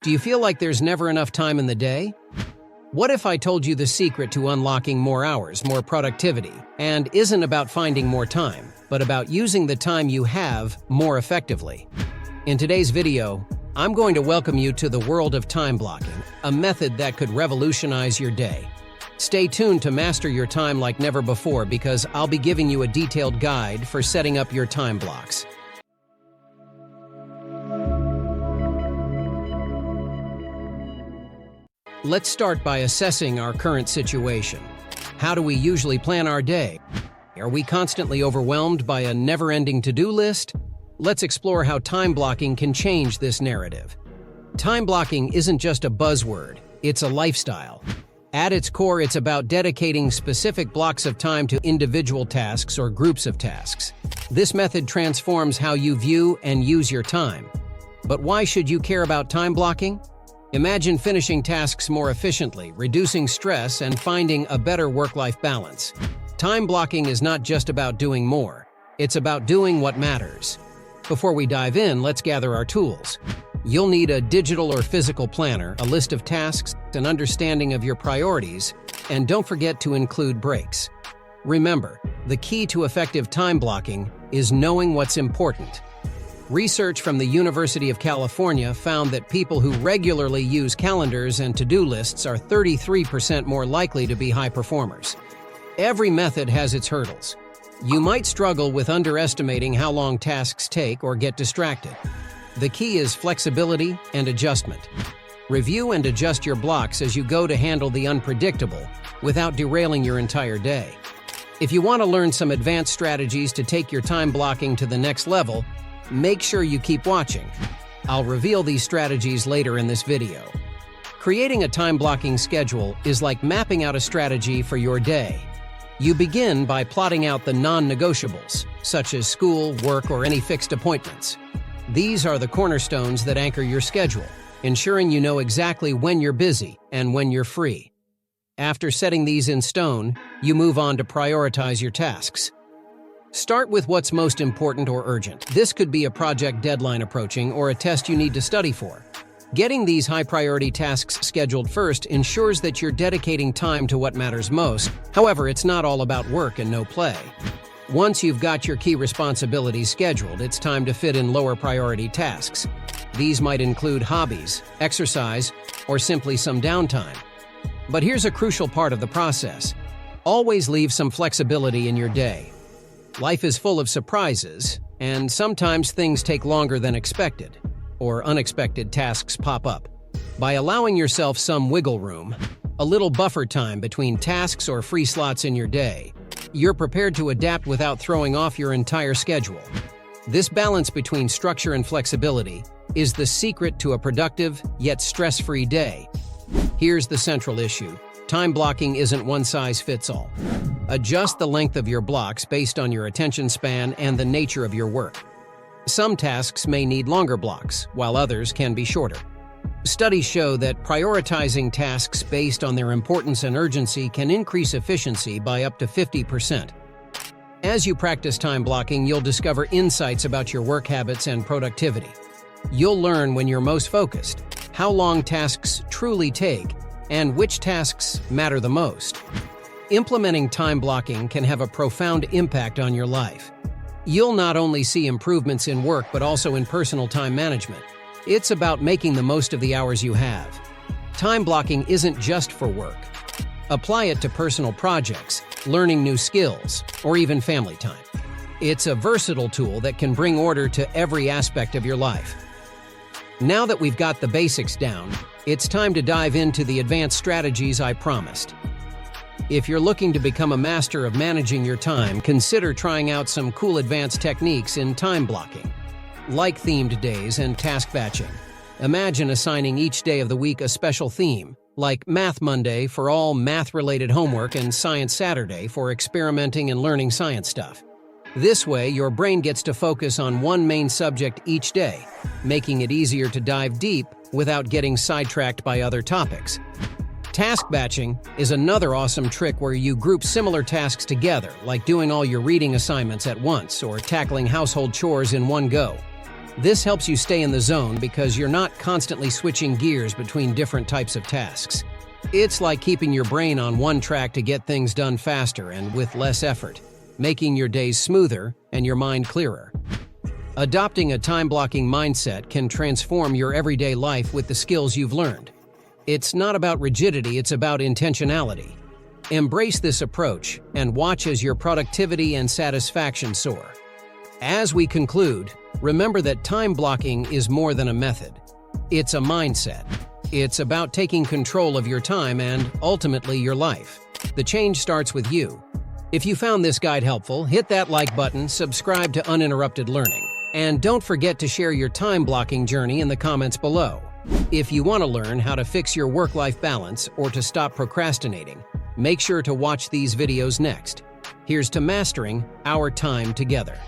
Do you feel like there's never enough time in the day? What if I told you the secret to unlocking more hours, more productivity, and isn't about finding more time, but about using the time you have more effectively? In today's video, I'm going to welcome you to the world of time blocking, a method that could revolutionize your day. Stay tuned to master your time like never before because I'll be giving you a detailed guide for setting up your time blocks. Let's start by assessing our current situation. How do we usually plan our day? Are we constantly overwhelmed by a never-ending to-do list? Let's explore how time blocking can change this narrative. Time blocking isn't just a buzzword, it's a lifestyle. At its core, it's about dedicating specific blocks of time to individual tasks or groups of tasks. This method transforms how you view and use your time. But why should you care about time blocking? Imagine finishing tasks more efficiently, reducing stress, and finding a better work-life balance. Time blocking is not just about doing more. It's about doing what matters. Before we dive in, let's gather our tools. You'll need a digital or physical planner, a list of tasks, an understanding of your priorities, and don't forget to include breaks. Remember, the key to effective time blocking is knowing what's important. Research from the University of California found that people who regularly use calendars and to-do lists are 33% more likely to be high performers. Every method has its hurdles. You might struggle with underestimating how long tasks take or get distracted. The key is flexibility and adjustment. Review and adjust your blocks as you go to handle the unpredictable without derailing your entire day. If you want to learn some advanced strategies to take your time blocking to the next level, make sure you keep watching. I'll reveal these strategies later in this video. Creating a time-blocking schedule is like mapping out a strategy for your day. You begin by plotting out the non-negotiables, such as school, work, or any fixed appointments. These are the cornerstones that anchor your schedule, ensuring you know exactly when you're busy and when you're free. After setting these in stone, you move on to prioritize your tasks. Start with what's most important or urgent. This could be a project deadline approaching or a test you need to study for. Getting these high-priority tasks scheduled first ensures that you're dedicating time to what matters most. However, it's not all about work and no play. Once you've got your key responsibilities scheduled, it's time to fit in lower-priority tasks. These might include hobbies, exercise, or simply some downtime. But here's a crucial part of the process. Always leave some flexibility in your day. Life is full of surprises, and sometimes things take longer than expected, or unexpected tasks pop up. By allowing yourself some wiggle room, a little buffer time between tasks or free slots in your day, you're prepared to adapt without throwing off your entire schedule. This balance between structure and flexibility is the secret to a productive yet stress-free day. Here's the central issue. Time blocking isn't one size fits all. Adjust the length of your blocks based on your attention span and the nature of your work. Some tasks may need longer blocks, while others can be shorter. Studies show that prioritizing tasks based on their importance and urgency can increase efficiency by up to 50%. As you practice time blocking, you'll discover insights about your work habits and productivity. You'll learn when you're most focused, how long tasks truly take, and which tasks matter the most. Implementing time blocking can have a profound impact on your life. You'll not only see improvements in work but also in personal time management. It's about making the most of the hours you have. Time blocking isn't just for work. Apply it to personal projects, learning new skills, or even family time. It's a versatile tool that can bring order to every aspect of your life. Now that we've got the basics down, it's time to dive into the advanced strategies I promised. If you're looking to become a master of managing your time, consider trying out some cool advanced techniques in time blocking, like themed days and task batching. Imagine assigning each day of the week a special theme, like Math Monday for all math-related homework and Science Saturday for experimenting and learning science stuff. This way, your brain gets to focus on one main subject each day, making it easier to dive deep without getting sidetracked by other topics. Task batching is another awesome trick where you group similar tasks together, like doing all your reading assignments at once or tackling household chores in one go. This helps you stay in the zone because you're not constantly switching gears between different types of tasks. It's like keeping your brain on one track to get things done faster and with less effort, making your days smoother and your mind clearer. Adopting a time-blocking mindset can transform your everyday life with the skills you've learned. It's not about rigidity, it's about intentionality. Embrace this approach and watch as your productivity and satisfaction soar. As we conclude, remember that time blocking is more than a method. It's a mindset. It's about taking control of your time and, ultimately, your life. The change starts with you. If you found this guide helpful, hit that like button, subscribe to Uninterrupted Learning, and don't forget to share your time blocking journey in the comments below. If you want to learn how to fix your work-life balance or to stop procrastinating, make sure to watch these videos next. Here's to mastering our time together.